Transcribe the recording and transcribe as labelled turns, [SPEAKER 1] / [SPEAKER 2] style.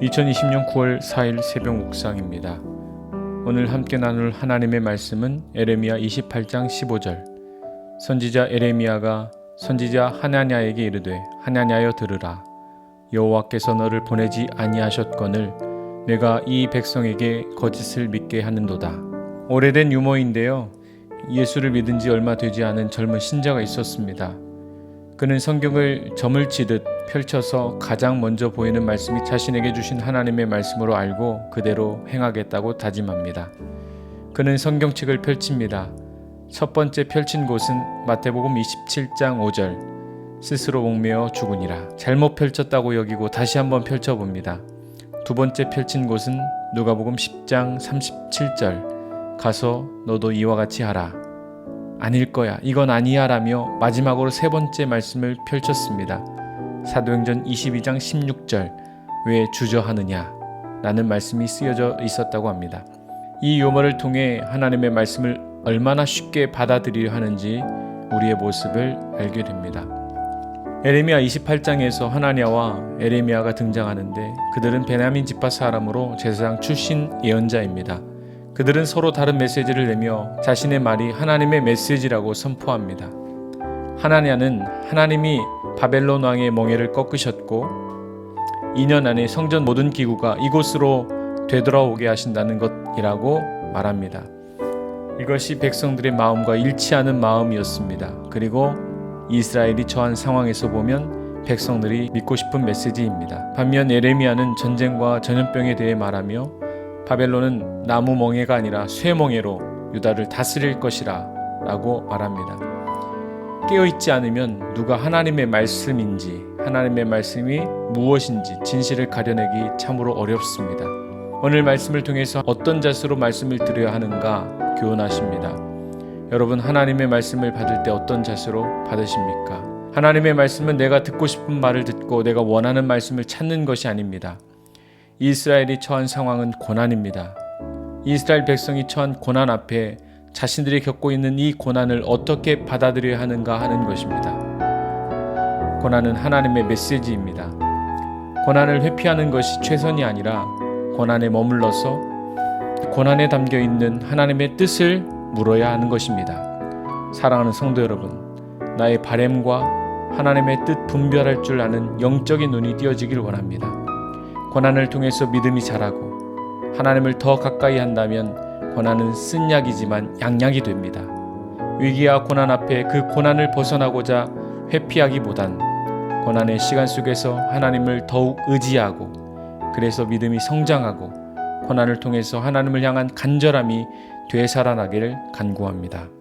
[SPEAKER 1] 2020년 9월 4일 새벽 묵상입니다. 오늘 함께 나눌 하나님의 말씀은 에레미야 28장 15절. 선지자 에레미야가 선지자 하나냐에게 이르되 하나냐여 들으라. 여호와께서 너를 보내지 아니하셨거늘 내가 이 백성에게 거짓을 믿게 하는도다. 오래된 유머인데요. 예수를 믿은 지 얼마 되지 않은 젊은 신자가 있었습니다. 그는 성경을 점을 치듯 펼쳐서 가장 먼저 보이는 말씀이 자신에게 주신 하나님의 말씀으로 알고 그대로 행하겠다고 다짐합니다. 그는 성경책을 펼칩니다. 첫 번째 펼친 곳은 마태복음 27장 5절 스스로 목매어 죽으니라. 잘못 펼쳤다고 여기고 다시 한번 펼쳐봅니다. 두 번째 펼친 곳은 누가복음 10장 37절 가서 너도 이와 같이 하라. 아닐 거야, 이건 아니야 라며 마지막으로 세 번째 말씀을 펼쳤습니다. 사도행전 22장 16절 왜 주저하느냐 라는 말씀이 쓰여져 있었다고 합니다. 이 유머를 통해 하나님의 말씀을 얼마나 쉽게 받아들이려 하는지 우리의 모습을 알게 됩니다. 에레미야 28장에서 하나냐와 에레미야가 등장하는데 그들은 베냐민 지파 사람으로 제사장 출신 예언자입니다. 그들은 서로 다른 메시지를 내며 자신의 말이 하나님의 메시지라고 선포합니다. 하나냐는 하나님이 바벨론 왕의 멍에를 꺾으셨고 2년 안에 성전 모든 기구가 이곳으로 되돌아오게 하신다는 것이라고 말합니다. 이것이 백성들의 마음과 일치하는 마음이었습니다. 그리고 이스라엘이 처한 상황에서 보면 백성들이 믿고 싶은 메시지입니다. 반면 에레미야는 전쟁과 전염병에 대해 말하며 바벨론은 나무 멍에가 아니라 쇠 멍에로 유다를 다스릴 것이라 라고 말합니다. 깨어있지 않으면 누가 하나님의 말씀인지 하나님의 말씀이 무엇인지 진실을 가려내기 참으로 어렵습니다. 오늘 말씀을 통해서 어떤 자세로 말씀을 드려야 하는가 교훈하십니다. 여러분, 하나님의 말씀을 받을 때 어떤 자세로 받으십니까? 하나님의 말씀은 내가 듣고 싶은 말을 듣고 내가 원하는 말씀을 찾는 것이 아닙니다. 이스라엘이 처한 상황은 고난입니다. 이스라엘 백성이 처한 고난 앞에 자신들이 겪고 있는 이 고난을 어떻게 받아들여야 하는가 하는 것입니다. 고난은 하나님의 메시지입니다. 고난을 회피하는 것이 최선이 아니라 고난에 머물러서 고난에 담겨 있는 하나님의 뜻을 물어야 하는 것입니다. 사랑하는 성도 여러분, 나의 바램과 하나님의 뜻 분별할 줄 아는 영적인 눈이 띄어지길 원합니다. 고난을 통해서 믿음이 자라고 하나님을 더 가까이 한다면 고난은 쓴 약이지만 양약이 됩니다. 위기와 고난 앞에 그 고난을 벗어나고자 회피하기보단 고난의 시간 속에서 하나님을 더욱 의지하고 그래서 믿음이 성장하고 고난을 통해서 하나님을 향한 간절함이 되살아나기를 간구합니다.